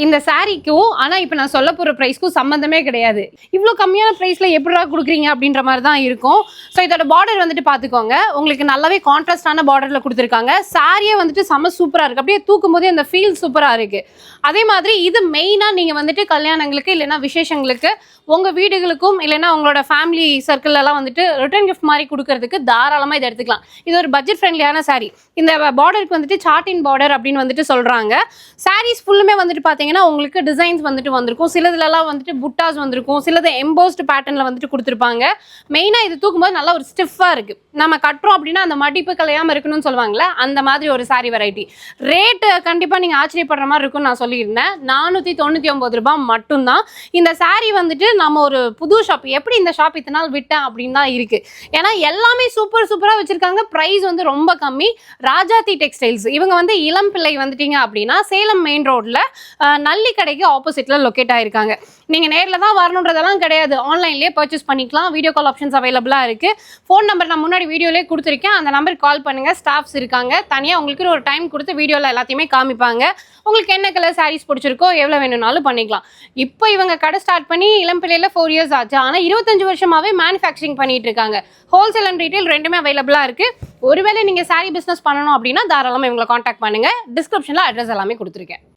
இந்த சாரீக்கும் ஆனா இப்போ நான் சொல்ல போற பிரைஸ்க்கும் சம்மந்தமே கிடையாது. இவ்வளோ கம்மியான பிரைஸ்ல எப்படிடா கொடுக்குறீங்க அப்படின்ற மாதிரி தான் இருக்கும். ஸோ இதோட பார்டர் வந்துட்டு பார்த்துக்கோங்க, உங்களுக்கு நல்லாவே கான்ட்ராஸ்டான பார்டர்ல கொடுத்துருக்காங்க. சாரியே வந்துட்டு செம்ம சூப்பராக இருக்கு, அப்படியே தூக்கும் போதே அந்த ஃபீல் சூப்பராக இருக்கு. அதே மாதிரி இது மெயினாக நீங்கள் வந்துட்டு கல்யாணங்களுக்கு இல்லைன்னா விசேஷங்களுக்கு உங்க வீடுகளுக்கும் இல்லைன்னா உங்களோட ஃபேமிலி சர்க்கிள் எல்லாம் வந்துட்டு ரிட்டர்ன் கிஃப்ட் மாதிரி கொடுக்கறதுக்கு தாராளமாக இதை எடுத்துக்கலாம். இது ஒரு பட்ஜெட் ஃப்ரெண்ட்லியான சாரீ. இந்த பார்டருக்கு வந்துட்டு சாட்டின் பார்டர் அப்படின்னு வந்துட்டு சொல்றாங்க. சாரீஸ் ஃபுல்லுமே வந்துட்டு பார்த்தீங்கன்னா உங்களுக்கு டிசைன்ஸ் வந்துட்டு வந்திருக்கும். சிலதுலலாம் வந்துட்டு புட்டாஸ் வந்திருக்கும், சிலது எம்போஸ்டு பேட்டர்னில் வந்துட்டு கொடுத்துருப்பாங்க. மெயினாக இது தூக்கும்போது நல்லா ஒரு ஸ்டிஃபாக இருக்குது. நம்ம கட்டுறோம் அப்படின்னா அந்த மடிப்பு கலையாமல் இருக்கணும்னு சொல்லுவாங்கள்ல, அந்த மாதிரி ஒரு சாரீ வெரைட்டி. ரேட்டு கண்டிப்பாக நீங்கள் ஆச்சரியப்படுற மாதிரி இருக்கும்னு நான் சொல்லியிருந்தேன். 499 ரூபாய் மட்டும்தான். இந்த சாரீ வந்துட்டு நம்ம ஒரு புது ஷாப், எப்படி இந்த ஷாப் இத்தனை நாள் விட்டேன் அப்படின்னு தான் இருக்குது. ஏன்னா எல்லாமே சூப்பராக வச்சுருக்காங்க. ப்ரைஸ் வந்து ரொம்ப கம்மி. ராஜாத்தி டெக்ஸ்டைல்ஸ் இவங்க வந்து இளம் பிள்ளை வந்துட்டீங்க அப்படின்னா சேலம் மெயின் ரோட்ல நல்லி கடைக்கு ஆப்போசிட்ல லொக்கேட் ஆயிருக்காங்க. நீங்க நேரில் தான் வரணுன்றதெல்லாம் கிடையாது, ஆன்லைன்லேயே பர்ச்சேஸ் பண்ணிக்கலாம். வீடியோ கால் ஆப்ஷன்ஸ் அவைலபிளாக இருக்கு. ஃபோன் நம்பர் நான் முன்னாடி வீடியோலேயே கொடுத்துருக்கேன், அந்த நம்பருக்கு கால் பண்ணுங்க. ஸ்டாஃப்ஸ் இருக்காங்க, தனியாக உங்களுக்கு ஒரு டைம் கொடுத்து வீடியோவில் எல்லாத்தையுமே காமிப்பாங்க. உங்களுக்கு என்ன கலர் சாரீஸ் பிடிச்சிருக்கோ எவ்வளோ வேணும்னாலும் பண்ணிக்கலாம். இப்போ இவங்க கடை ஸ்டார்ட் பண்ணி இளம்பிள்ளையில் 4 இயர்ஸ் ஆச்சு. ஆனால் 25 வருஷமாவே மேனுஃபேக்சரிங் பண்ணிட்டு இருக்காங்க. ஹோல்சேல் அண்ட் ரீட்டைல் ரெண்டுமே அவைலபிளாக இருக்கு. ஒருவேளை நீங்கள் சாரீ பிஸ்னஸ் பண்ணணும் அப்படின்னா தாராளமாக இவங்களை காண்டாக்ட் பண்ணுங்க. டிஸ்கிரிப்ஷனில் அட்ரஸ் எல்லாமே கொடுத்துருக்கேன்.